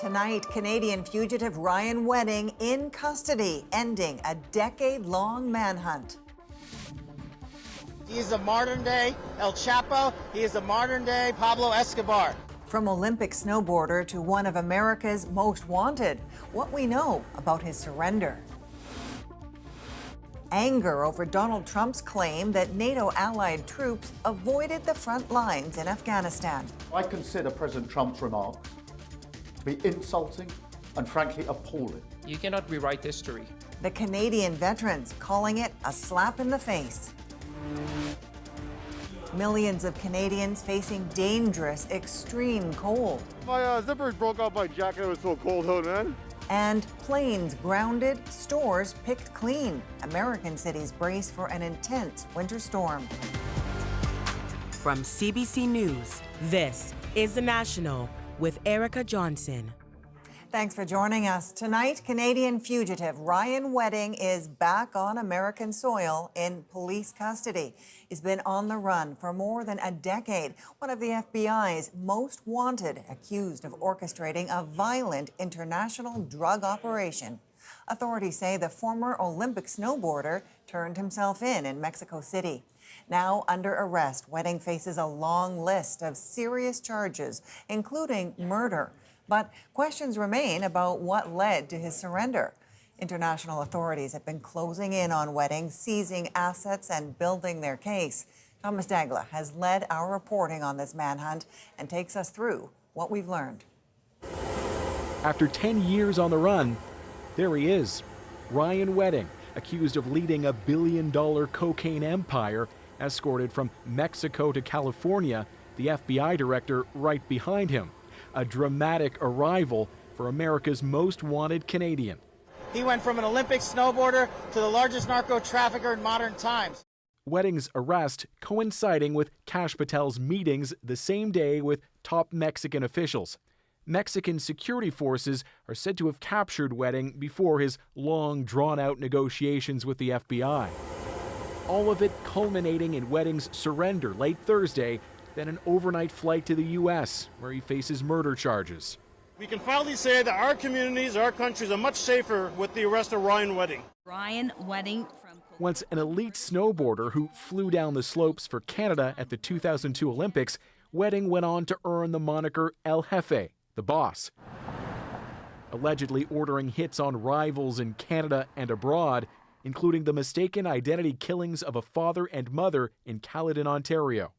Tonight, Canadian fugitive Ryan Wedding in custody, ending a decade-long manhunt. He is a modern-day El Chapo. He is a modern-day Pablo Escobar. From Olympic snowboarder to one of America's most wanted, what we know about his surrender. Anger over Donald Trump's claim that NATO allied troops avoided the front lines in Afghanistan. I consider President Trump's remarks to be insulting and frankly appalling. You cannot rewrite history. The Canadian veterans calling it a slap in the face. Millions of Canadians facing dangerous, extreme cold. My zippers broke off my jacket. It was so cold out, man. And planes grounded, stores picked clean. American cities brace for an intense winter storm. From CBC News, this is The National with Erica Johnson. Thanks for joining us. Tonight, Canadian fugitive Ryan Wedding is back on American soil in police custody. He's been on the run for more than a decade, one of the FBI's most wanted, accused of orchestrating a violent international drug operation. Authorities say the former Olympic snowboarder turned himself in Mexico City. Now under arrest, Wedding faces a long list of serious charges, including murder. But questions remain about what led to his surrender. International authorities have been closing in on Wedding, seizing assets and building their case. Thomas Dagla has led our reporting on this manhunt and takes us through what we've learned. After 10 years on the run, there he is, Ryan Wedding, accused of leading a billion-dollar cocaine empire, escorted from Mexico to California, the FBI director right behind him. A dramatic arrival for America's most wanted Canadian. He went from an Olympic snowboarder to the largest narco trafficker in modern times. Wedding's arrest coinciding with Kash Patel's meetings the same day with top Mexican officials. Mexican security forces are said to have captured Wedding before his long, drawn-out negotiations with the FBI. All of it culminating in Wedding's surrender late Thursday, then an overnight flight to the U.S., where he faces murder charges. We can finally say that our communities, our countries are much safer with the arrest of Ryan Wedding. Ryan Wedding from... Once an elite snowboarder who flew down the slopes for Canada at the 2002 Olympics, Wedding went on to earn the moniker El Jefe, the boss. Allegedly ordering hits on rivals in Canada and abroad, including the mistaken identity killings of a father and mother in Caledon, Ontario.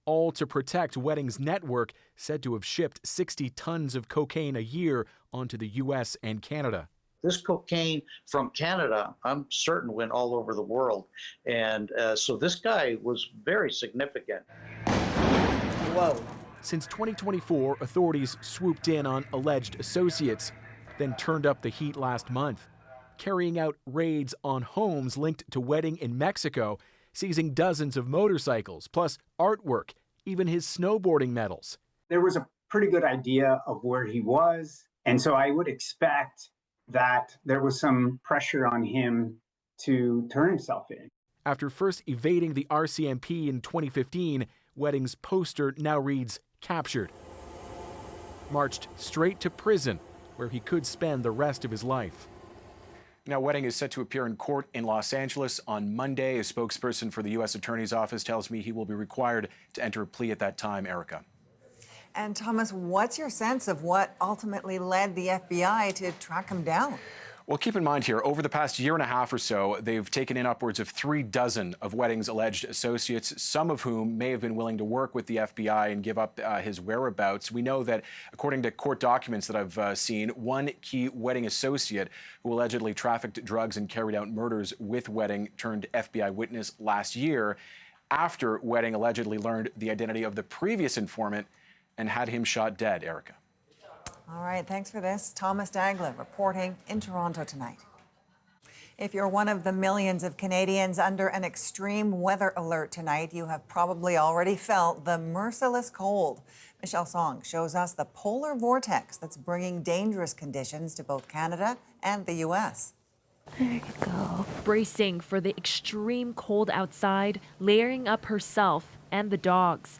All to protect Wedding's network, said to have shipped 60 tons of cocaine a year onto the U.S. and Canada. This cocaine from Canada, I'm certain, went all over the world. And so this guy was very significant. Whoa. Since 2024, authorities swooped in on alleged associates, then turned up the heat last month, carrying out raids on homes linked to Wedding in Mexico, seizing dozens of motorcycles, plus artwork, even his snowboarding medals. There was a pretty good idea of where he was, and so I would expect that there was some pressure on him to turn himself in. After first evading the RCMP in 2015, Wedding's poster now reads, "Captured." Marched straight to prison, where he could spend the rest of his life. Now, Wedding is set to appear in court in Los Angeles on Monday. A spokesperson for the U.S. Attorney's Office tells me he will be required to enter a plea at that time, Erica. And Thomas, what's your sense of what ultimately led the FBI to track him down? Well, keep in mind here, over the past year and a half or so, they've taken in upwards of 36 of Wedding's alleged associates, some of whom may have been willing to work with the FBI and give up his whereabouts. We know that, according to court documents that I've seen, one key Wedding associate who allegedly trafficked drugs and carried out murders with Wedding turned FBI witness last year after Wedding allegedly learned the identity of the previous informant and had him shot dead, Erica. All right, thanks for this. Thomas Dagla reporting in Toronto tonight. If you're one of the millions of Canadians under an extreme weather alert tonight, you have probably already felt the merciless cold. Michelle Song shows us the polar vortex that's bringing dangerous conditions to both Canada and the U.S. There you go. Bracing for the extreme cold outside, layering up herself and the dogs.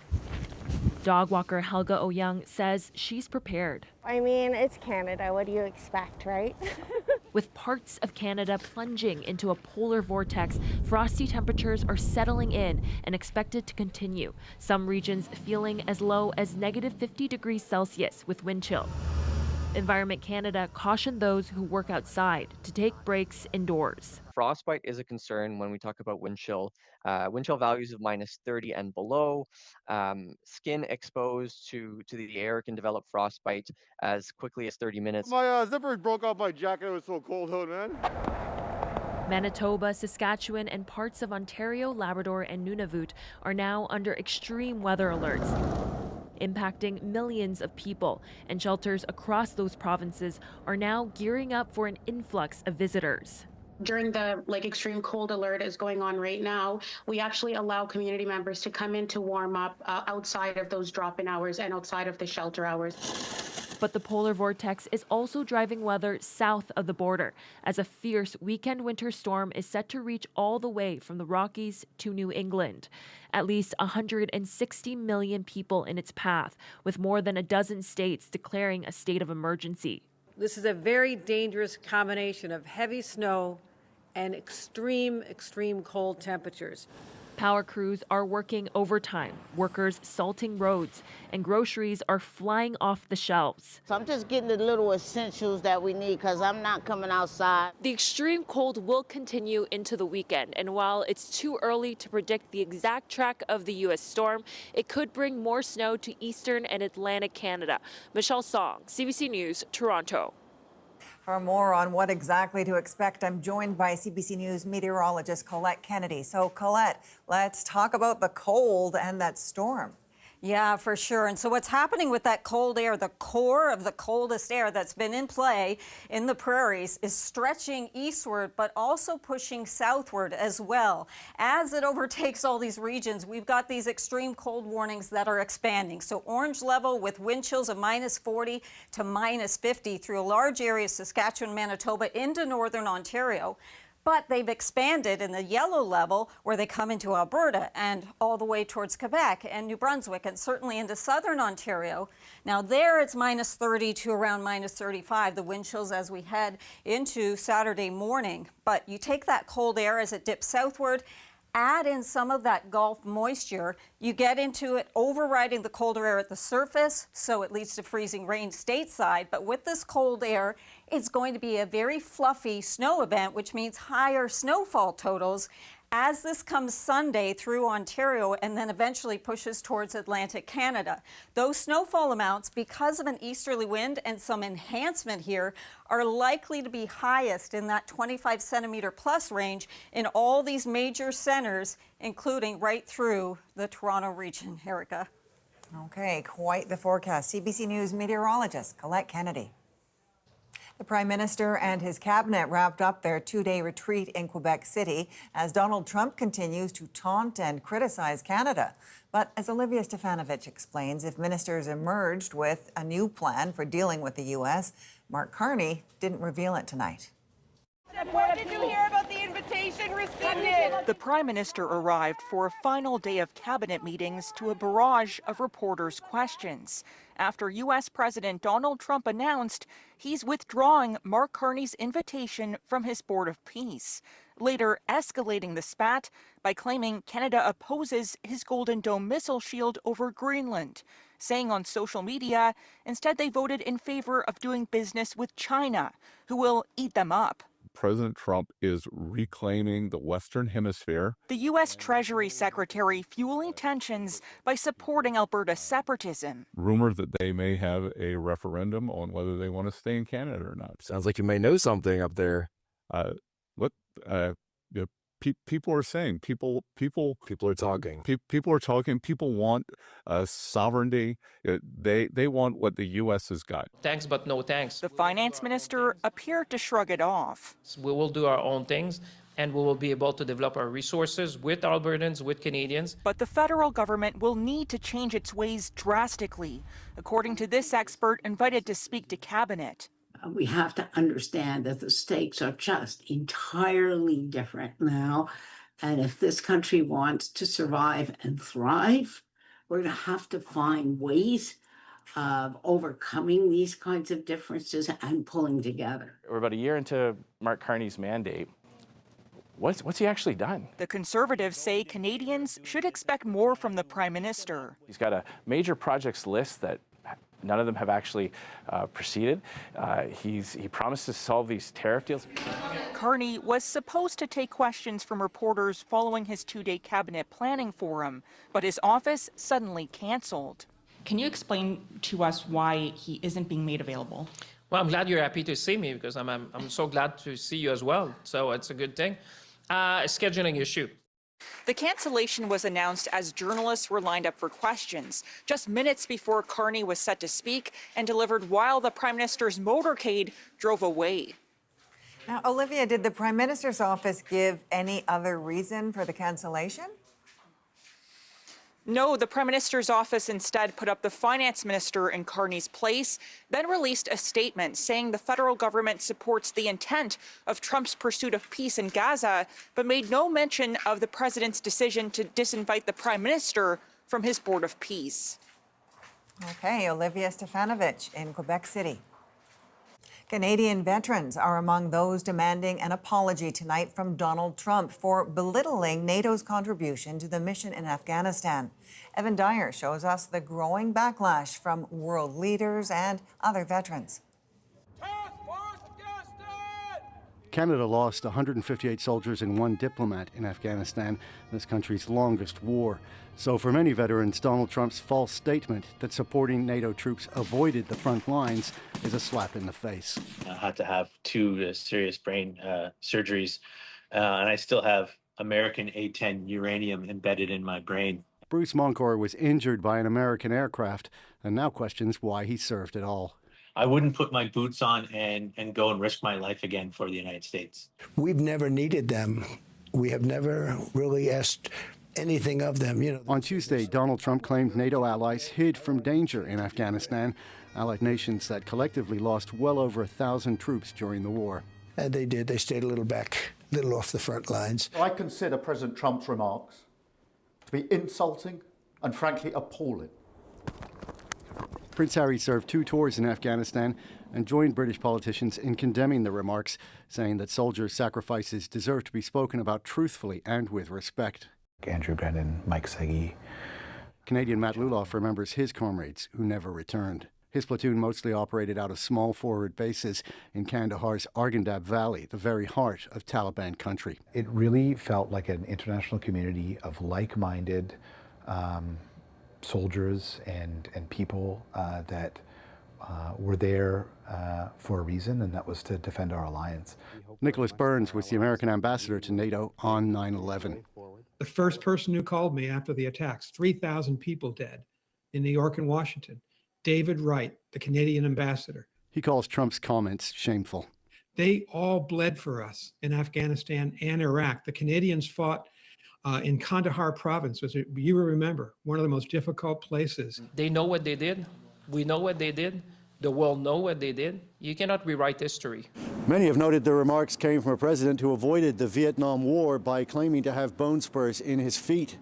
Dog walker Helga Oyoung says she's prepared. I mean, it's Canada. What do you expect, right? With parts of Canada plunging into a polar vortex, frosty temperatures are settling in and expected to continue. Some regions feeling as low as -50 degrees Celsius with wind chill. Environment Canada cautioned those who work outside to take breaks indoors. Frostbite is a concern when we talk about wind chill. Wind chill values of -30 and below. Skin exposed to the air can develop frostbite as quickly as 30 minutes. My zipper broke off my jacket. It was so cold out, man. Manitoba, Saskatchewan, and parts of Ontario, Labrador, and Nunavut are now under extreme weather alerts, impacting millions of people, and shelters across those provinces are now gearing up for an influx of visitors. During the extreme cold alert is going on right now, we actually allow community members to come in to warm up outside of those drop-in hours and outside of the shelter hours. But the polar vortex is also driving weather south of the border, as a fierce weekend winter storm is set to reach all the way from the Rockies to New England. At least 160 million people in its path, with more than a dozen states declaring a state of emergency. This is a very dangerous combination of heavy snow and extreme cold temperatures. Power crews are working overtime, workers salting roads, and groceries are flying off the shelves. So I'm just getting the little essentials that we need because I'm not coming outside. The extreme cold will continue into the weekend, and while it's too early to predict the exact track of the U.S. storm, it could bring more snow to eastern and Atlantic Canada. Michelle Song, CBC News, Toronto. For more on what exactly to expect, I'm joined by CBC News meteorologist Colette Kennedy. So, Colette, let's talk about the cold and that storm. Yeah, for sure. And so what's happening with that cold air, the core of the coldest air that's been in play in the prairies is stretching eastward, but also pushing southward as well. As it overtakes all these regions, we've got these extreme cold warnings that are expanding. So orange level with wind chills of -40 to -50 through a large area of Saskatchewan, Manitoba into northern Ontario. But they've expanded in the yellow level where they come into Alberta and all the way towards Quebec and New Brunswick and certainly into southern Ontario. Now there it's -30 to around -35, the wind chills as we head into Saturday morning. But you take that cold air as it dips southward, add in some of that Gulf moisture, you get into it overriding the colder air at the surface, so it leads to freezing rain stateside. But with this cold air, it's going to be a very fluffy snow event, which means higher snowfall totals as this comes Sunday through Ontario and then eventually pushes towards Atlantic Canada. Those snowfall amounts, because of an easterly wind and some enhancement here, are likely to be highest in that 25 centimeter plus range in all these major centers, including right through the Toronto region. Erica. Okay, quite the forecast. CBC News meteorologist Colette Kennedy. The Prime Minister and his cabinet wrapped up their two-day retreat in Quebec City as Donald Trump continues to taunt and criticize Canada. But as Olivia Stefanovich explains, if ministers emerged with a new plan for dealing with the U.S., Mark Carney didn't reveal it tonight. What did you hear about the invitation rescinded? The Prime Minister arrived for a final day of cabinet meetings to a barrage of reporters' questions after U.S. President Donald Trump announced he's withdrawing Mark Carney's invitation from his Board of Peace, later escalating the spat by claiming Canada opposes his Golden Dome missile shield over Greenland, saying on social media instead they voted in favor of doing business with China, who will eat them up. President Trump is reclaiming the Western Hemisphere. The U.S. Treasury Secretary fueling tensions by supporting Alberta separatism. Rumor that they may have a referendum on whether they want to stay in Canada or not. Sounds like you may know something up there. People are saying, people are talking. People are talking. People want sovereignty. They want what the U.S. has got. Thanks, but no thanks. The finance minister appeared to shrug it off. We will do our own things, and we will be able to develop our resources with Albertans, with Canadians. But the federal government will need to change its ways drastically, according to this expert invited to speak to cabinet. We have to understand that the stakes are just entirely different now. And if this country wants to survive and thrive, We're going to have to find ways of overcoming these kinds of differences and pulling together. We're about a year into Mark Carney's mandate. What's he actually done? The Conservatives say Canadians should expect more from the Prime Minister. He's got a major projects list that none of them have actually proceeded. He promised to solve these tariff deals. Carney was supposed to take questions from reporters following his two-day cabinet planning forum, but his office suddenly canceled. Can you explain to us why he isn't being made available? Well, I'm glad you're happy to see me because I'm so glad to see you as well. So it's a good thing. A scheduling issue. The cancellation was announced as journalists were lined up for questions, just minutes before Carney was set to speak, and delivered while the Prime Minister's motorcade drove away. Now, Olivia, did the Prime Minister's office give any other reason for the cancellation? No, the Prime Minister's office instead put up the Finance Minister in Carney's place, then released a statement saying the federal government supports the intent of Trump's pursuit of peace in Gaza, but made no mention of the president's decision to disinvite the Prime Minister from his Board of Peace. Okay, Olivia Stefanovich in Quebec City. Canadian veterans are among those demanding an apology tonight from Donald Trump for belittling NATO's contribution to the mission in Afghanistan. Evan Dyer shows us the growing backlash from world leaders and other veterans. Canada lost 158 soldiers and 1 diplomat in Afghanistan, this country's longest war. So for many veterans, Donald Trump's false statement that supporting NATO troops avoided the front lines is a slap in the face. I had to have 2 serious brain surgeries, and I still have American A-10 uranium embedded in my brain. Bruce Moncor was injured by an American aircraft and now questions why he served at all. I wouldn't put my boots on and go and risk my life again for the United States. We've never needed them. We have never really asked anything of them. On Tuesday, Donald Trump claimed NATO allies hid from danger in Afghanistan, allied nations that collectively lost well over 1,000 troops during the war. And they did. They stayed a little back, a little off the front lines. I consider President Trump's remarks to be insulting and frankly appalling. Prince Harry served 2 tours in Afghanistan and joined British politicians in condemning the remarks, saying that soldiers' sacrifices deserve to be spoken about truthfully and with respect. Andrew Brennan, Mike Segui. Canadian Matt Luloff remembers his comrades who never returned. His platoon mostly operated out of small forward bases in Kandahar's Arghandab Valley, the very heart of Taliban country. It really felt like an international community of like-minded soldiers and people that were there for a reason, and that was to defend our alliance. Nicholas Burns was the American ambassador to NATO on 9/11. The first person who called me after the attacks, 3,000 people dead in New York and Washington. David Wright, the Canadian ambassador. He calls Trump's comments shameful. They all bled for us in Afghanistan and Iraq. The Canadians fought in Kandahar province, which you will remember, one of the most difficult places. They know what they did. We know what they did. The world know what they did. You cannot rewrite history. Many have noted the remarks came from a president who avoided the Vietnam War by claiming to have bone spurs in his feet.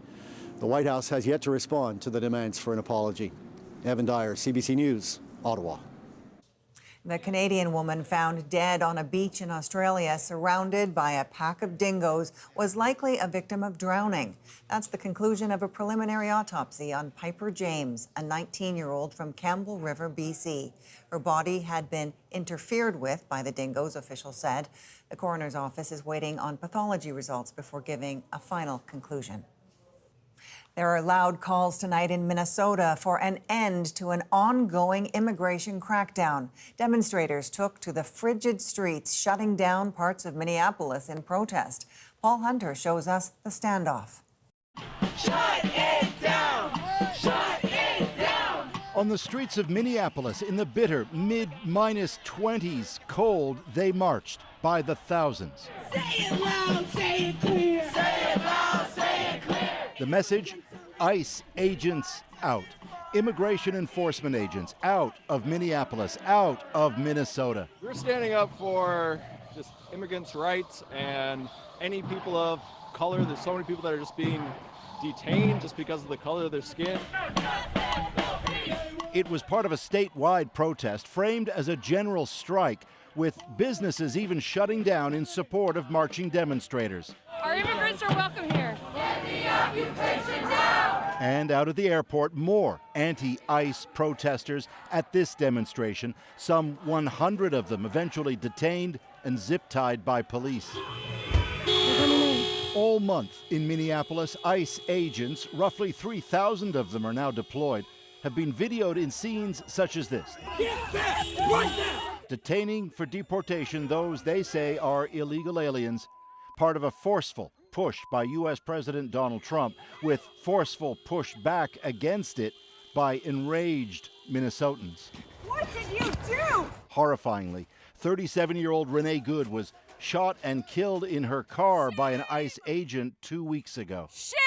The White House has yet to respond to the demands for an apology. Evan Dyer, CBC News, Ottawa. The Canadian woman found dead on a beach in Australia, surrounded by a pack of dingoes, was likely a victim of drowning. That's the conclusion of a preliminary autopsy on Piper James, a 19-year-old from Campbell River, BC. Her body had been interfered with by the dingoes, officials said. The coroner's office is waiting on pathology results before giving a final conclusion. There are loud calls tonight in Minnesota for an end to an ongoing immigration crackdown. Demonstrators took to the frigid streets, shutting down parts of Minneapolis in protest. Paul Hunter shows us the standoff. Shut it down! Shut it down! On the streets of Minneapolis, in the bitter mid-20s cold, they marched by the thousands. Say it loud, say it clear! Say it loud, say it clear! The message, ICE agents out. Immigration enforcement agents out of Minneapolis, out of Minnesota. We're standing up for just immigrants' rights and any people of color. There's so many people that are just being detained just because of the color of their skin. It was part of a statewide protest framed as a general strike, with businesses even shutting down in support of marching demonstrators. Our immigrants are welcome here. Get the occupation down! And out at the airport, more anti-ICE protesters at this demonstration, some 100 of them eventually detained and zip-tied by police. All month in Minneapolis, ICE agents, roughly 3,000 of them are now deployed, have been videoed in scenes such as this. Get back right now! Detaining for deportation those they say are illegal aliens, part of a forceful push by U.S. President Donald Trump, with forceful push back against it by enraged Minnesotans. What did you do? Horrifyingly, 37-year-old Renee Good was shot and killed in her car by an ICE agent 2 weeks ago. Shame!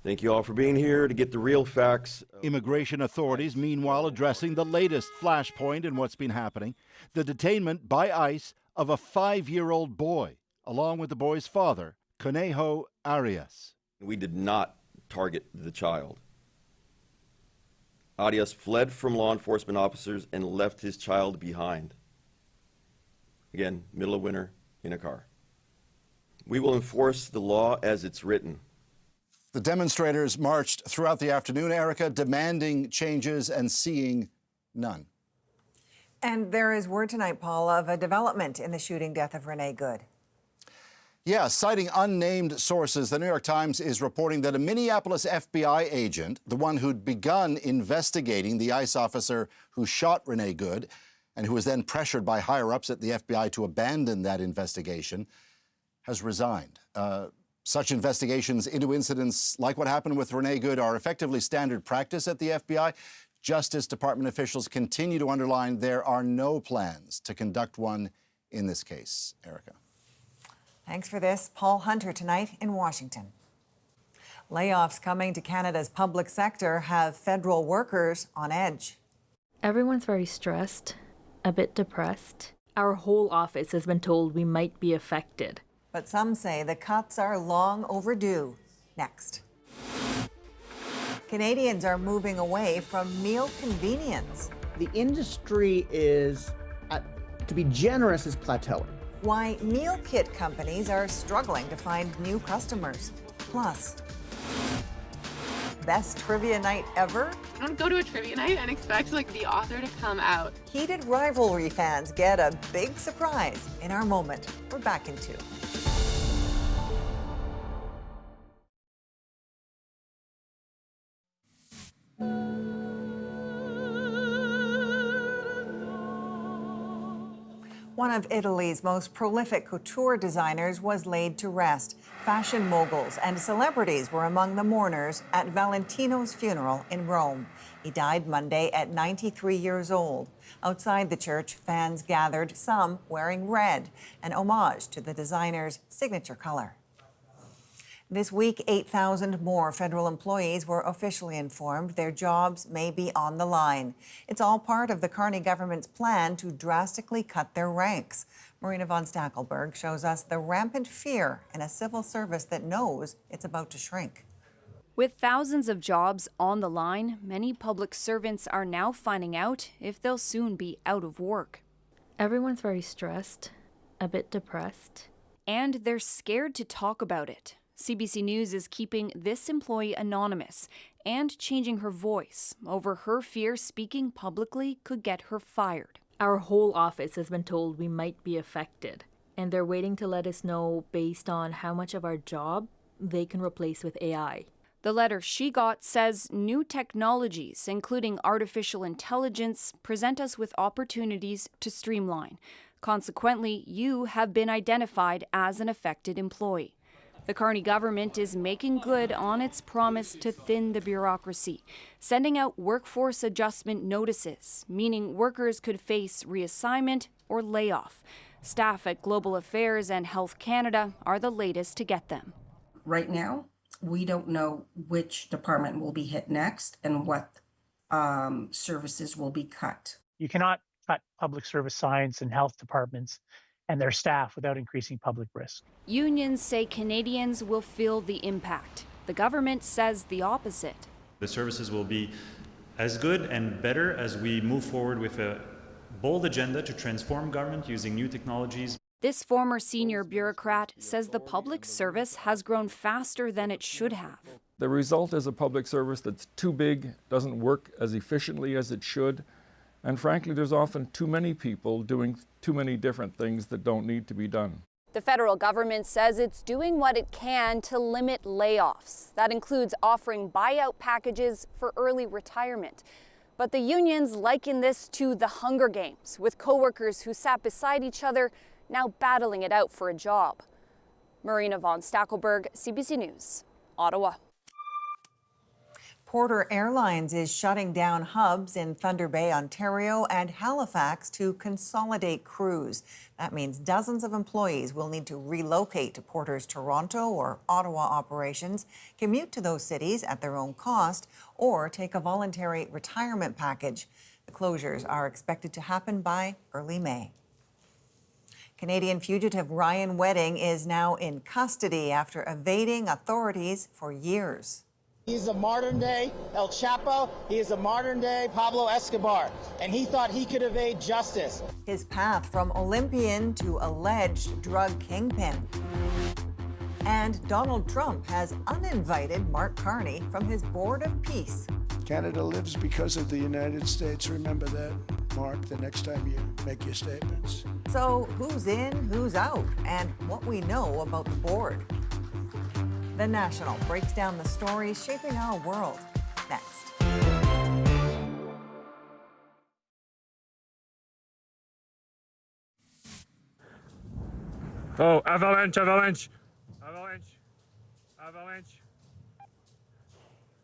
Thank you all for being here to get the real facts. Immigration authorities, meanwhile, addressing the latest flashpoint in what's been happening, the detainment by ICE of a 5-year-old boy, along with the boy's father, Conejo Arias. We did not target the child. Arias fled from law enforcement officers and left his child behind. Again, middle of winter, in a car. We will enforce the law as it's written. The demonstrators marched throughout the afternoon, Erica, demanding changes and seeing none. And there is word tonight, Paul, of a development in the shooting death of Renee Good. Yeah, citing unnamed sources, the New York Times is reporting that a Minneapolis FBI agent, the one who'd begun investigating the ICE officer who shot Renee Good, and who was then pressured by higher-ups at the FBI to abandon that investigation, has resigned. Such investigations into incidents like what happened with Renee Good are effectively standard practice at the FBI. Justice Department officials continue to underline there are no plans to conduct one in this case. Erica. Thanks for this. Paul Hunter tonight in Washington. Layoffs coming to Canada's public sector have federal workers on edge. Everyone's very stressed, a bit depressed. Our whole office has been told we might be affected. But some say the cuts are long overdue. Next. Canadians are moving away from meal convenience. The industry is, to be generous, is plateauing. Why meal kit companies are struggling to find new customers. Plus, best trivia night ever? I don't go to a trivia night and expect the author to come out. Heated Rivalry fans get a big surprise in our moment. We're back in 2. One of Italy's most prolific couture designers was laid to rest. Fashion moguls and celebrities were among the mourners at Valentino's funeral in Rome. He died Monday at 93 years old. Outside the church, fans gathered, some wearing red, an homage to the designer's signature color. This week, 8,000 more federal employees were officially informed their jobs may be on the line. It's all part of the Carney government's plan to drastically cut their ranks. Marina von Stackelberg shows us the rampant fear in a civil service that knows it's about to shrink. With thousands of jobs on the line, many public servants are now finding out if they'll soon be out of work. Everyone's very stressed, a bit depressed. And they're scared to talk about it. CBC News is keeping this employee anonymous and changing her voice over her fear speaking publicly could get her fired. Our whole office has been told we might be affected, and they're waiting to let us know based on how much of our job they can replace with AI. The letter she got says new technologies, including artificial intelligence, present us with opportunities to streamline. Consequently, you have been identified as an affected employee. The Carney government is making good on its promise to thin the bureaucracy, sending out workforce adjustment notices, meaning workers could face reassignment or layoff. Staff at Global Affairs and Health Canada are the latest to get them. Right now, we don't know which department will be hit next and what services will be cut. You cannot cut public service science and health departments and their staff without increasing public risk. Unions say Canadians will feel the impact. The government says the opposite. The services will be as good and better as we move forward with a bold agenda to transform government using new technologies. This former senior bureaucrat says the public service has grown faster than it should have. The result is a public service that's too big, doesn't work as efficiently as it should, and frankly, there's often too many people doing too many different things that don't need to be done. The federal government says it's doing what it can to limit layoffs. That includes offering buyout packages for early retirement. But the unions liken this to the Hunger Games, with coworkers who sat beside each other now battling it out for a job. Marina von Stackelberg, CBC News, Ottawa. Porter Airlines is shutting down hubs in Thunder Bay, Ontario and Halifax to consolidate crews. That means dozens of employees will need to relocate to Porter's Toronto or Ottawa operations, commute to those cities at their own cost, or take a voluntary retirement package. The closures are expected to happen by early May. Canadian fugitive Ryan Wedding is now in custody after evading authorities for years. He's a modern-day El Chapo. He is a modern-day Pablo Escobar, and he thought he could evade justice. His path from Olympian to alleged drug kingpin. And Donald Trump has uninvited Mark Carney from his Board of Peace. Canada lives because of the United States. Remember that, Mark, the next time you make your statements. So who's in, who's out, and what we know about the board. The National breaks down the stories shaping our world. Next. Oh, avalanche, avalanche, avalanche, avalanche.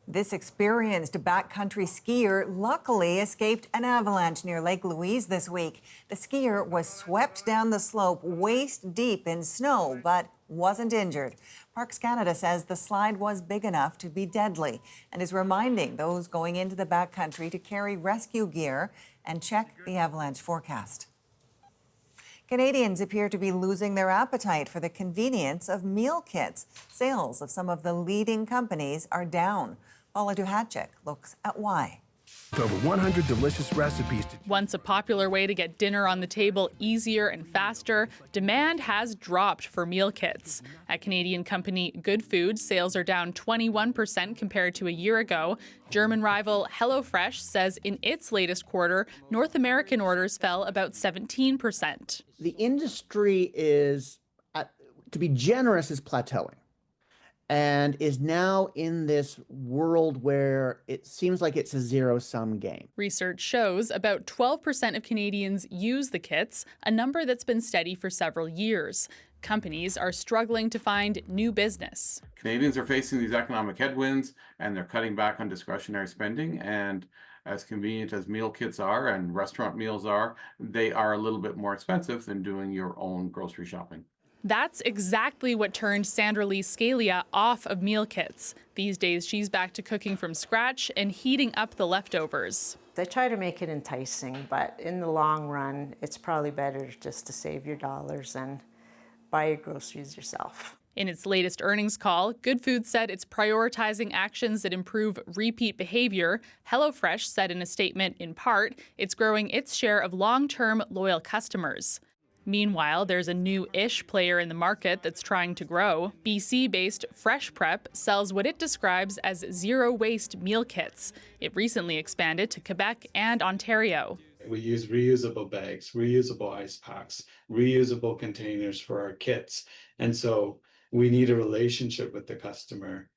This experienced backcountry skier luckily escaped an avalanche near Lake Louise this week. The skier was swept down the slope waist deep in snow, but wasn't injured. Parks Canada says the slide was big enough to be deadly and is reminding those going into the backcountry to carry rescue gear and check the avalanche forecast. Canadians appear to be losing their appetite for the convenience of meal kits. Sales of some of the leading companies are down. Paula Duhatchik looks at why. With over 100 delicious recipes. Once a popular way to get dinner on the table easier and faster, demand has dropped for meal kits. At Canadian company Good Food, sales are down 21% compared to a year ago. German rival HelloFresh says in its latest quarter, North American orders fell about 17%. The industry is, to be generous, is plateauing. And is now in this world where it seems like it's a zero-sum game. Research shows about 12% of Canadians use the kits, a number that's been steady for several years. Companies are struggling to find new business. Canadians are facing these economic headwinds, and they're cutting back on discretionary spending. And as convenient as meal kits are and restaurant meals are, they are a little bit more expensive than doing your own grocery shopping. That's exactly what turned Sandra Lee Scalia off of meal kits. These days, she's back to cooking from scratch and heating up the leftovers. They try to make it enticing, but in the long run, it's probably better just to save your dollars and buy your groceries yourself. In its latest earnings call, Good Food said it's prioritizing actions that improve repeat behavior. HelloFresh said in a statement, in part, it's growing its share of long-term loyal customers. Meanwhile, there's a new-ish player in the market that's trying to grow. BC-based Fresh Prep sells what it describes as zero-waste meal kits. It recently expanded to Quebec and Ontario. We use reusable bags, reusable ice packs, reusable containers for our kits. And so we need a relationship with the customer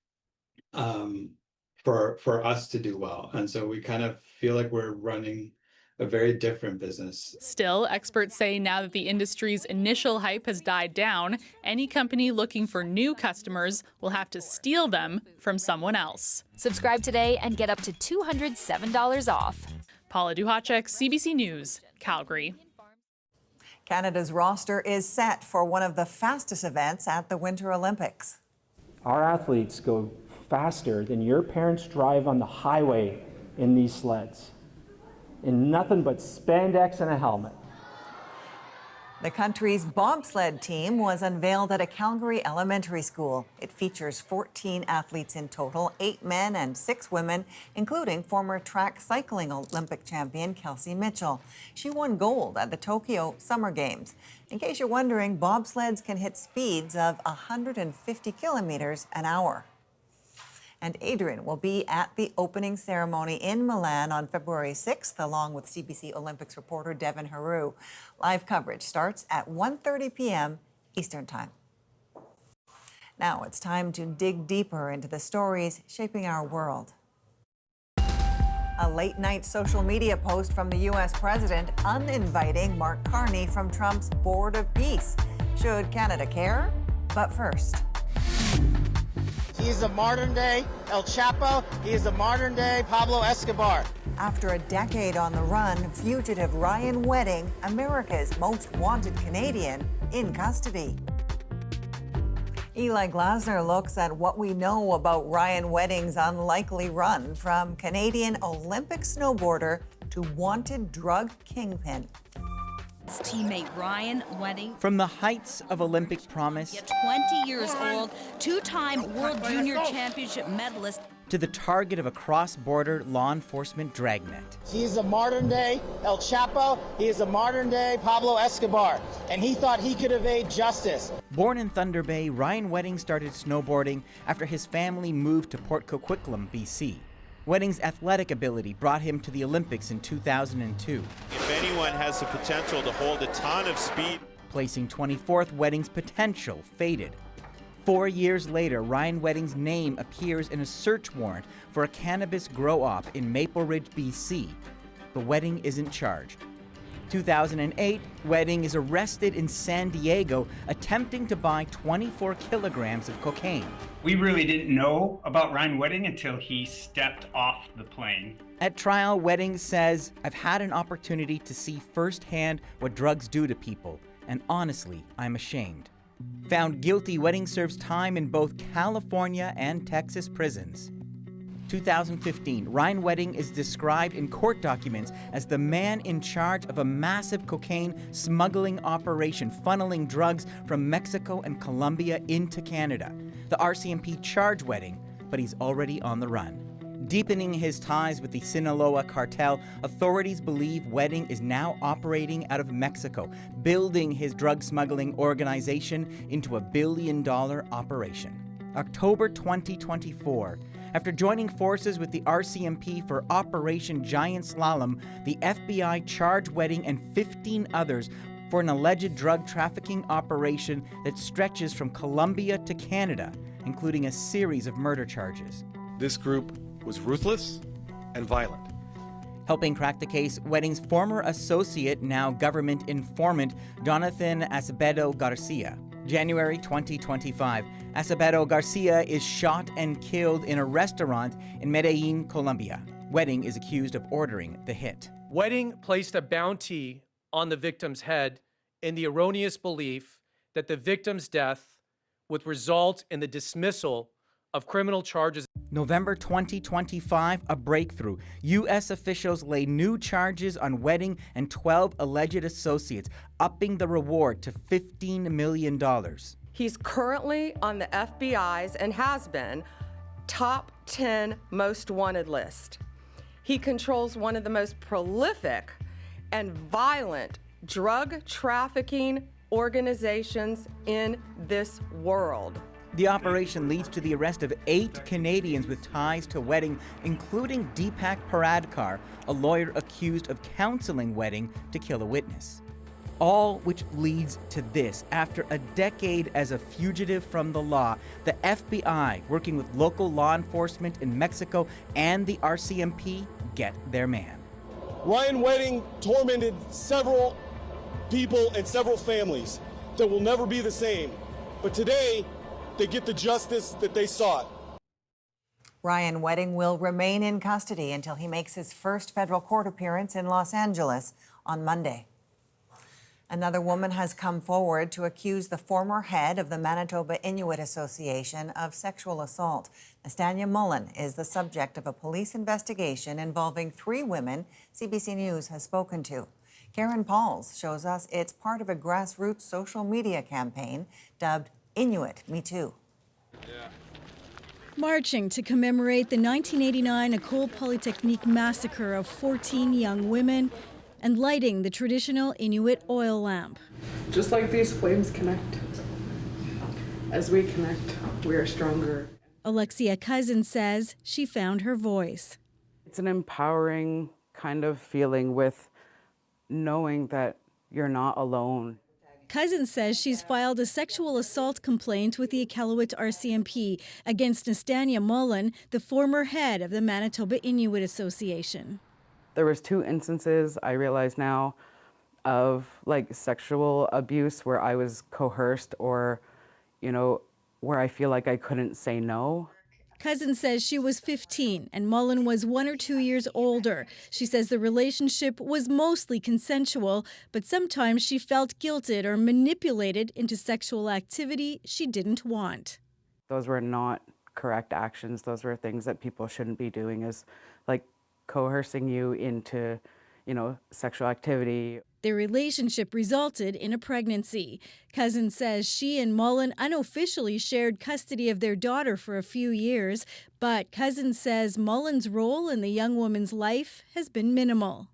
for us to do well. And so we kind of feel like we're running a very different business. Still, experts say now that the industry's initial hype has died down, any company looking for new customers will have to steal them from someone else. Subscribe today and get up to $207 off. Paula Duhatchik, CBC News, Calgary. Canada's roster is set for one of the fastest events at the Winter Olympics. Our athletes go faster than your parents drive on the highway in these sleds. In nothing but spandex and a helmet. The country's bobsled team was unveiled at a Calgary elementary school. It features 14 athletes in total, 8 men and 6 women, including former track cycling Olympic champion Kelsey Mitchell. She won gold at the Tokyo Summer Games. In case you're wondering, bobsleds can hit speeds of 150 kilometers an hour. And Adrian will be at the opening ceremony in Milan on February 6th, along with CBC Olympics reporter Devin Haru. Live coverage starts at 1:30 p.m. Eastern Time. Now it's time to dig deeper into the stories shaping our world. A late-night social media post from the U.S. president uninviting Mark Carney from Trump's Board of Peace. Should Canada care? But first. He is a modern-day El Chapo. He is a modern-day Pablo Escobar. After a decade on the run, fugitive Ryan Wedding, America's most wanted Canadian, in custody. Eli Glasner looks at what we know about Ryan Wedding's unlikely run from Canadian Olympic snowboarder to wanted drug kingpin. Teammate Ryan Wedding. From the heights of Olympic promise, 20 years old, two-time World Junior Championship medalist, to the target of a cross-border law enforcement dragnet. He is a modern-day El Chapo. He is a modern-day Pablo Escobar. And he thought he could evade justice. Born in Thunder Bay, Ryan Wedding started snowboarding after his family moved to Port Coquitlam, BC. Wedding's athletic ability brought him to the Olympics in 2002. If anyone has the potential to hold a ton of speed. Placing 24th, Wedding's potential faded. 4 years later, Ryan Wedding's name appears in a search warrant for a cannabis grow-op in Maple Ridge, BC. But Wedding isn't charged. 2008, Wedding is arrested in San Diego attempting to buy 24 kilograms of cocaine. We really didn't know about Ryan Wedding until he stepped off the plane. At trial, Wedding says, "I've had an opportunity to see firsthand what drugs do to people, and honestly, I'm ashamed." Found guilty, Wedding serves time in both California and Texas prisons. 2015, Ryan Wedding is described in court documents as the man in charge of a massive cocaine smuggling operation funneling drugs from Mexico and Colombia into Canada. The RCMP charged Wedding, but he's already on the run. Deepening his ties with the Sinaloa cartel, authorities believe Wedding is now operating out of Mexico, building his drug smuggling organization into a billion-dollar operation. October 2024. After joining forces with the RCMP for Operation Giant Slalom, the FBI charged Wedding and 15 others for an alleged drug trafficking operation that stretches from Colombia to Canada, including a series of murder charges. This group was ruthless and violent. Helping crack the case, Wedding's former associate, now government informant, Jonathan Acevedo Garcia. January 2025, Acevedo Garcia is shot and killed in a restaurant in Medellin, Colombia. Wedding is accused of ordering the hit. Wedding placed a bounty on the victim's head in the erroneous belief that the victim's death would result in the dismissal of criminal charges. November 2025, a breakthrough. U.S. officials lay new charges on Wedding and 12 alleged associates, upping the reward to $15 million. He's currently on the FBI's, and has been, top 10 most wanted list. He controls one of the most prolific and violent drug trafficking organizations in this world. The operation leads to the arrest of 8 Canadians with ties to Wedding, including Deepak Paradkar, a lawyer accused of counseling Wedding to kill a witness. All which leads to this. After a decade as a fugitive from the law, the FBI, working with local law enforcement in Mexico and the RCMP, get their man. Ryan Wedding tormented several people and several families that will never be the same. But today, they get the justice that they sought. Ryan Wedding will remain in custody until he makes his first federal court appearance in Los Angeles on Monday. Another woman has come forward to accuse the former head of the Manitoba Inuit Association of sexual assault. Nastania Mullen is the subject of a police investigation involving 3 women CBC News has spoken to. Karen Pauls shows us it's part of a grassroots social media campaign dubbed Inuit Me Too. Marching to commemorate the 1989 École Polytechnique massacre of 14 young women and lighting the traditional Inuit oil lamp. Just like these flames connect. As we connect, we are stronger. Alexia Cousin says she found her voice. It's an empowering kind of feeling with knowing that you're not alone. Cousin says she's filed a sexual assault complaint with the Iqaluit RCMP against Nastania Mullen, the former head of the Manitoba Inuit Association. There was 2 instances, I realize now, of like sexual abuse where I was coerced or, where I feel like I couldn't say no. Cousin says she was 15 and Mullen was 1 or 2 years older. She says the relationship was mostly consensual, but sometimes she felt guilted or manipulated into sexual activity she didn't want. Those were not correct actions. Those were things that people shouldn't be doing, is like coercing you into, sexual activity. Their relationship resulted in a pregnancy. Cousin says she and Mullen unofficially shared custody of their daughter for a few years, but Cousin says Mullen's role in the young woman's life has been minimal.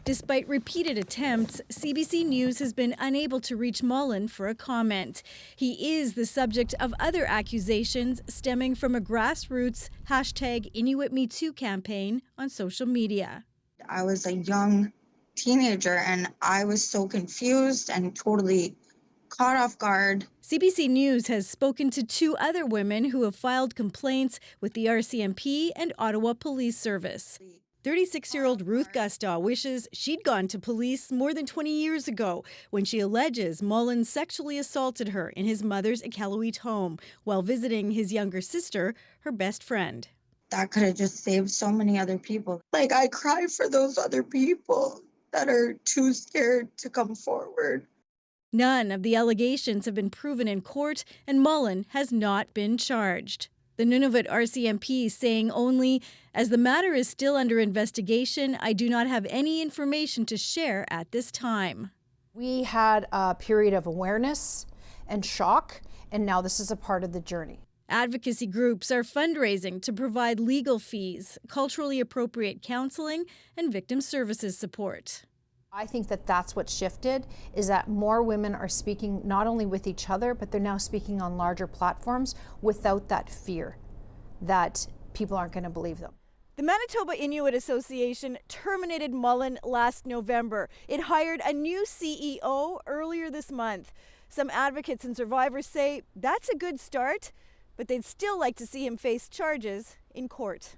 Despite repeated attempts, CBC News has been unable to reach Mullen for a comment. He is the subject of other accusations stemming from a grassroots #InuitMeToo campaign on social media. I was a young teenager and I was so confused and totally caught off guard. CBC News has spoken to 2 other women who have filed complaints with the RCMP and Ottawa Police Service. 36-year-old Ruth Gustaw wishes she'd gone to police more than 20 years ago when she alleges Mullen sexually assaulted her in his mother's Iqaluit home while visiting his younger sister, her best friend. That could have just saved so many other people. Like, I cry for those other people that are too scared to come forward. None of the allegations have been proven in court, and Mullen has not been charged. The Nunavut RCMP saying only, as the matter is still under investigation, I do not have any information to share at this time. We had a period of awareness and shock, and now this is a part of the journey. Advocacy groups are fundraising to provide legal fees, culturally appropriate counseling, and victim services support. I think that that's what shifted, is that more women are speaking not only with each other, but they're now speaking on larger platforms without that fear that people aren't going to believe them. The Manitoba Inuit Association terminated Mullen last November. It hired a new CEO earlier this month. Some advocates and survivors say that's a good start, but they'd still like to see him face charges in court.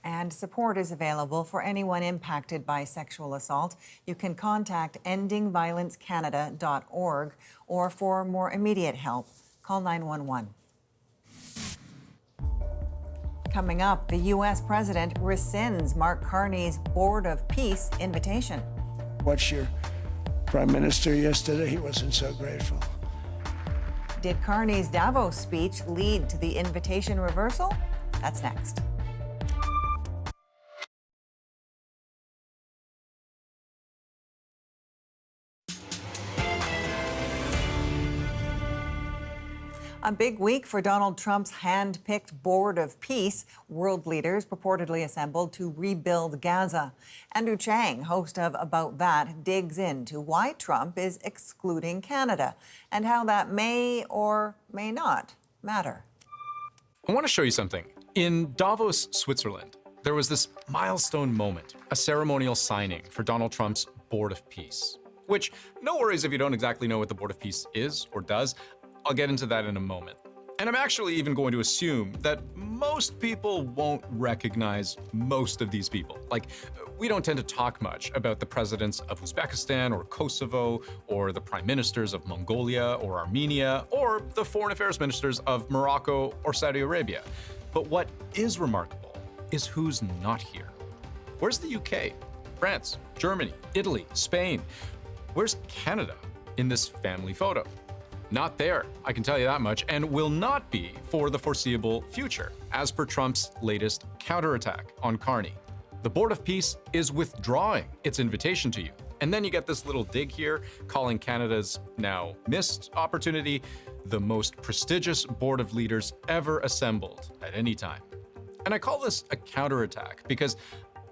And support is available for anyone impacted by sexual assault. You can contact endingviolencecanada.org, or for more immediate help, call 911. Coming up, the U.S. president rescinds Mark Carney's Board of Peace invitation. Watched your prime minister yesterday. He wasn't so grateful. Did Carney's Davos speech lead to the invitation reversal? That's next. A big week for Donald Trump's hand-picked Board of Peace. World leaders purportedly assembled to rebuild Gaza. Andrew Chang, host of About That, digs into why Trump is excluding Canada and how that may or may not matter. I want to show you something. In Davos, Switzerland, there was this milestone moment, a ceremonial signing for Donald Trump's Board of Peace. Which, no worries if you don't exactly know what the Board of Peace is or does. I'll get into that in a moment. And I'm actually even going to assume that most people won't recognize most of these people. Like, we don't tend to talk much about the presidents of Uzbekistan or Kosovo, or the prime ministers of Mongolia or Armenia, or the foreign affairs ministers of Morocco or Saudi Arabia. But what is remarkable is who's not here. Where's the UK, France, Germany, Italy, Spain? Where's Canada in this family photo? Not there, I can tell you that much, and will not be for the foreseeable future, as per Trump's latest counterattack on Carney. The Board of Peace is withdrawing its invitation to you. And then you get this little dig here calling Canada's now missed opportunity the most prestigious board of leaders ever assembled at any time. And I call this a counterattack because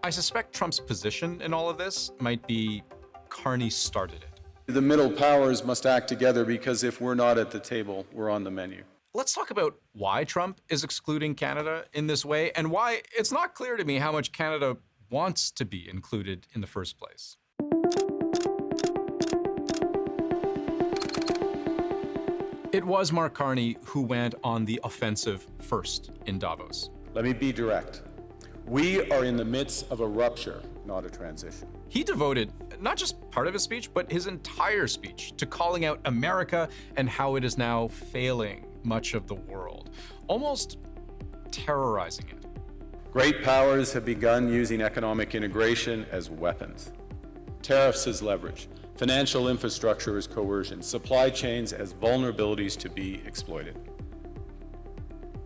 I suspect Trump's position in all of this might be Carney started it. The middle powers must act together because if we're not at the table, we're on the menu. Let's talk about why Trump is excluding Canada in this way and why it's not clear to me how much Canada wants to be included in the first place. It was Mark Carney who went on the offensive first in Davos. Let me be direct. We are in the midst of a rupture, not a transition. He devoted not just part of his speech, but his entire speech to calling out America and how it is now failing much of the world, almost terrorizing it. Great powers have begun using economic integration as weapons. Tariffs as leverage, financial infrastructure as coercion, supply chains as vulnerabilities to be exploited.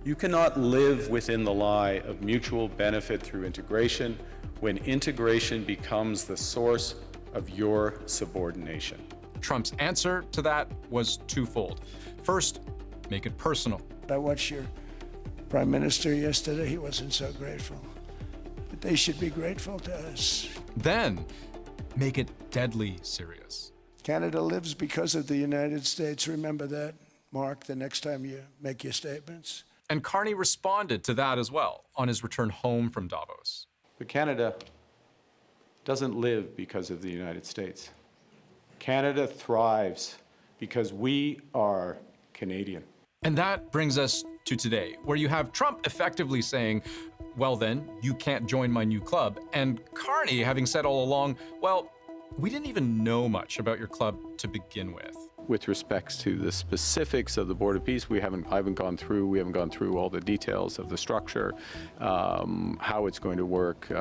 You cannot live within the lie of mutual benefit through integration when integration becomes the source of your subordination. Trump's answer to that was twofold. First, make it personal. I watched your Prime Minister yesterday. He wasn't so grateful. But they should be grateful to us. Then, make it deadly serious. Canada lives because of the United States. Remember that, Mark, the next time you make your statements. And Carney responded to that as well on his return home from Davos. But Canada doesn't live because of the United States. Canada thrives because we are Canadian. And that brings us to today, where you have Trump effectively saying, well then, you can't join my new club, and Carney having said all along, well, we didn't even know much about your club to begin with. With respects to the specifics of the Board of Peace, we haven't gone through all the details of the structure, how it's going to work,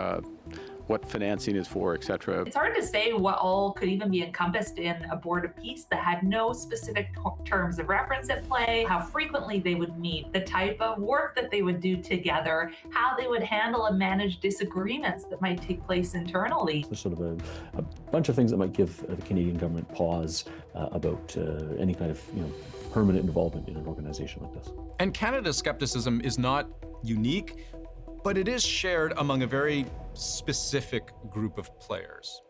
what financing is for, et cetera. It's hard to say what all could even be encompassed in a Board of Peace that had no specific terms of reference at play, how frequently they would meet, the type of work that they would do together, how they would handle and manage disagreements that might take place internally. There's sort of a bunch of things that might give the Canadian government pause about any kind of permanent involvement in an organization like this. And Canada's skepticism is not unique, but it is shared among a very specific group of players.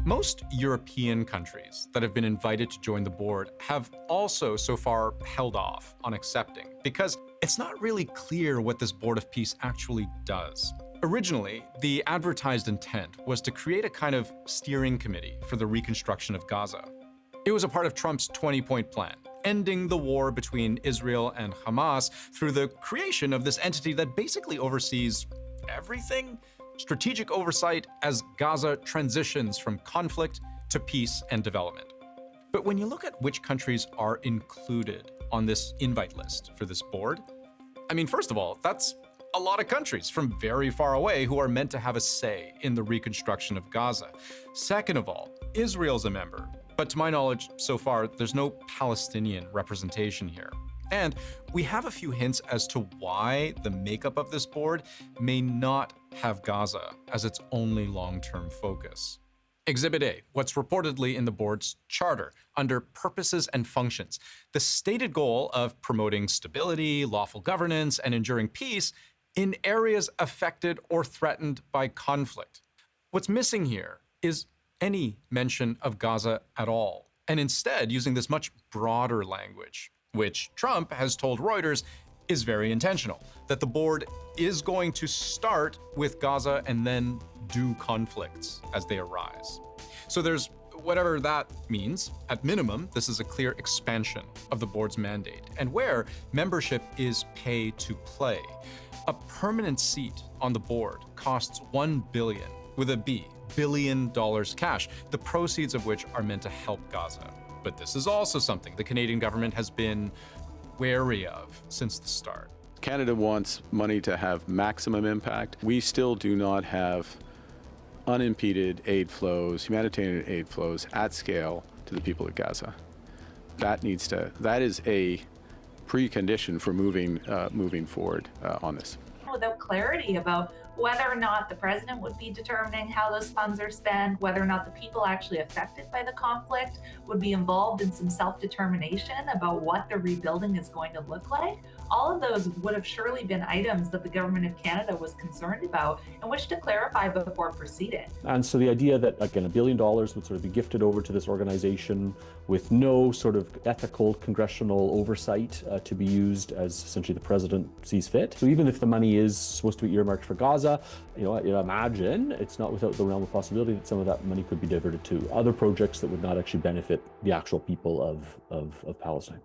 Most European countries that have been invited to join the board have also so far held off on accepting because it's not really clear what this Board of Peace actually does. Originally, the advertised intent was to create a kind of steering committee for the reconstruction of Gaza. It was a part of Trump's 20-point plan, ending the war between Israel and Hamas through the creation of this entity that basically oversees everything, strategic oversight as Gaza transitions from conflict to peace and development. But when you look at which countries are included on this invite list for this board, I mean, first of all, that's a lot of countries from very far away who are meant to have a say in the reconstruction of Gaza. Second of all, Israel's a member. But to my knowledge, so far, there's no Palestinian representation here. And we have a few hints as to why the makeup of this board may not have Gaza as its only long-term focus. Exhibit A, what's reportedly in the board's charter, under purposes and functions, the stated goal of promoting stability, lawful governance, and enduring peace in areas affected or threatened by conflict. What's missing here is any mention of Gaza at all, and instead using this much broader language, which Trump has told Reuters is very intentional, that the board is going to start with Gaza and then do conflicts as they arise. So there's whatever that means. At minimum, this is a clear expansion of the board's mandate, and where membership is pay to play. A permanent seat on the board costs $1 billion, with a B, billion dollars cash, the proceeds of which are meant to help Gaza. But this is also something the Canadian government has been wary of since the start. Canada wants money to have maximum impact. We still do not have unimpeded aid flows, humanitarian aid flows at scale to the people of Gaza. That is a precondition for moving forward on this. Without clarity about whether or not the president would be determining how those funds are spent, whether or not the people actually affected by the conflict would be involved in some self-determination about what the rebuilding is going to look like. All of those would have surely been items that the government of Canada was concerned about and wished to clarify before proceeding. And so the idea that, again, $1 billion would sort of be gifted over to this organization with no sort of ethical congressional oversight to be used as essentially the president sees fit. So even if the money is supposed to be earmarked for Gaza, I imagine it's not without the realm of possibility that some of that money could be diverted to other projects that would not actually benefit the actual people of Palestine.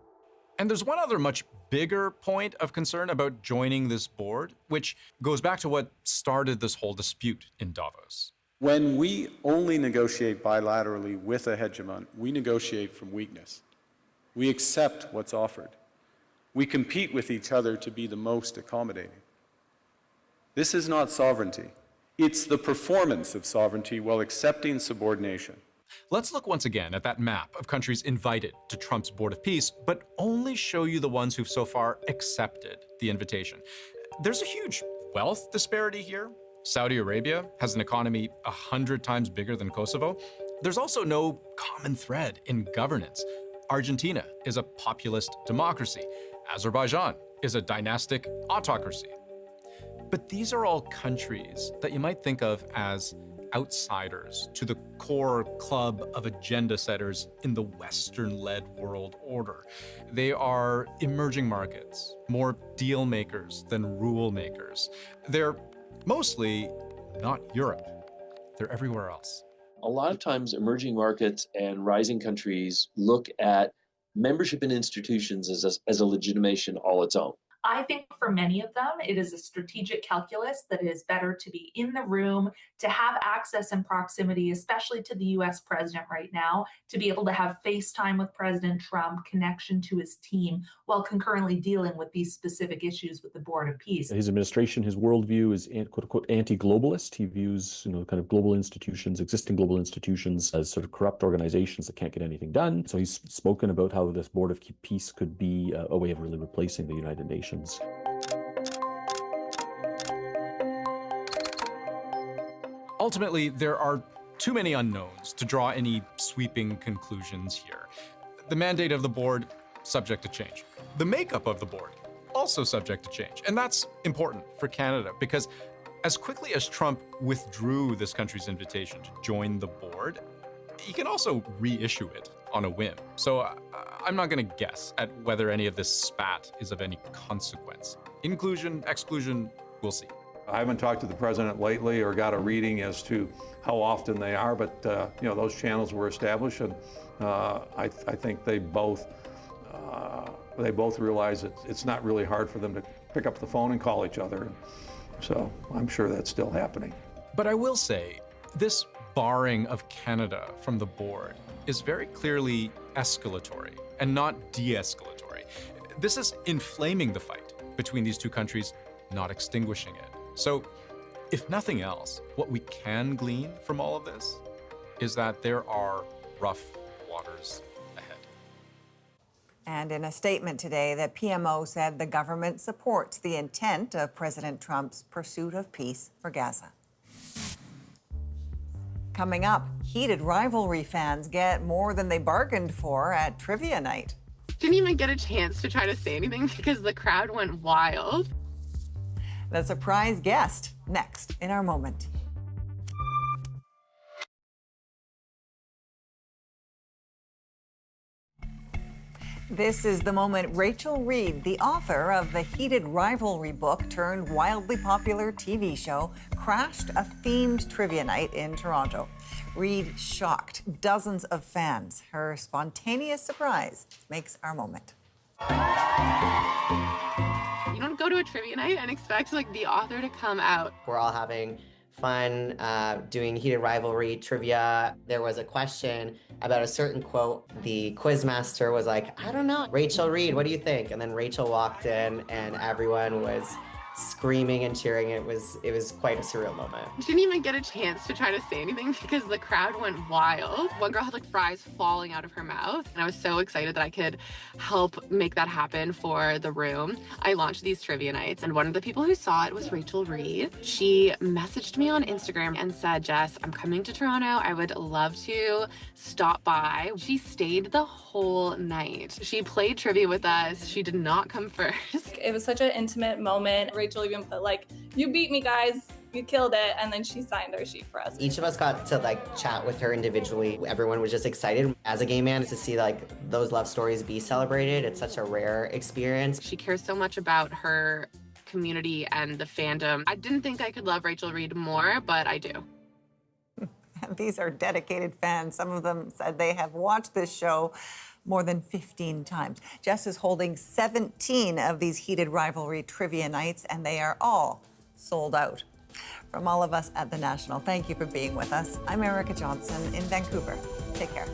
And there's one other much bigger point of concern about joining this board, which goes back to what started this whole dispute in Davos. When we only negotiate bilaterally with a hegemon, we negotiate from weakness. We accept what's offered. We compete with each other to be the most accommodating. This is not sovereignty. It's the performance of sovereignty while accepting subordination. Let's look once again at that map of countries invited to Trump's Board of Peace, but only show you the ones who've so far accepted the invitation. There's a huge wealth disparity here. Saudi Arabia has an economy 100 times bigger than Kosovo. There's also no common thread in governance. Argentina is a populist democracy. Azerbaijan is a dynastic autocracy. But these are all countries that you might think of as outsiders to the core club of agenda setters in the Western-led world order. They are emerging markets, more deal makers than rule makers. They're mostly not Europe. They're everywhere else. A lot of times emerging markets and rising countries look at membership in institutions as a legitimation all its own. I think for many of them, it is a strategic calculus that it is better to be in the room, to have access and proximity, especially to the US president right now, to be able to have FaceTime with President Trump, connection to his team, while concurrently dealing with these specific issues with the Board of Peace. His administration, his worldview is quote unquote anti-globalist. He views, kind of global institutions, existing global institutions as sort of corrupt organizations that can't get anything done. So he's spoken about how this Board of Peace could be a way of really replacing the United Nations. Ultimately, there are too many unknowns to draw any sweeping conclusions here. The mandate of the board, subject to change. The makeup of the board, also subject to change. And that's important for Canada because as quickly as Trump withdrew this country's invitation to join the board, he can also reissue it on a whim. So I'm not going to guess at whether any of this spat is of any consequence. Inclusion, exclusion, we'll see. I haven't talked to the president lately or got a reading as to how often they are, but those channels were established, and I think they both realize it's not really hard for them to pick up the phone and call each other. So I'm sure that's still happening. But I will say, this barring of Canada from the board is very clearly escalatory and not de-escalatory. This is inflaming the fight between these two countries, not extinguishing it. So, if nothing else, what we can glean from all of this is that there are rough waters ahead. And in a statement today, the PMO said the government supports the intent of President Trump's pursuit of peace for Gaza. Coming up, heated Rivalry fans get more than they bargained for at trivia night. Didn't even get a chance to try to say anything because the crowd went wild. The surprise guest, next in our moment. This is the moment Rachel Reed, the author of the heated Rivalry book turned wildly popular TV show, crashed a themed trivia night in Toronto. Reed shocked dozens of fans. Her spontaneous surprise makes our moment. You don't go to a trivia night and expect the author to come out. We're all having fun doing heated Rivalry trivia. There was a question about a certain quote. The quizmaster was like, I don't know, Rachel Reed, what do you think? And then Rachel walked in and everyone was screaming and cheering. It was quite a surreal moment. Didn't even get a chance to try to say anything because the crowd went wild. One girl had like fries falling out of her mouth, and I was so excited that I could help make that happen for the room. I launched these trivia nights, and one of the people who saw it was Rachel Reed. She messaged me on Instagram and said, "Jess, I'm coming to Toronto. I would love to stop by." She stayed the whole night. She played trivia with us. She did not come first. It was such an intimate moment. Rachel even put like, "You beat me, guys. You killed it." And then she signed our sheet for us. Each of us got to like chat with her individually. Everyone was just excited. As a gay man, to see like those love stories be celebrated, it's such a rare experience. She cares so much about her community and the fandom. I didn't think I could love Rachel Reed more, but I do. These are dedicated fans. Some of them said they have watched this show more than 15 times. Jess is holding 17 of these heated rivalry trivia nights, and they are all sold out. From all of us at The National, thank you for being with us. I'm Erica Johnson in Vancouver. Take care.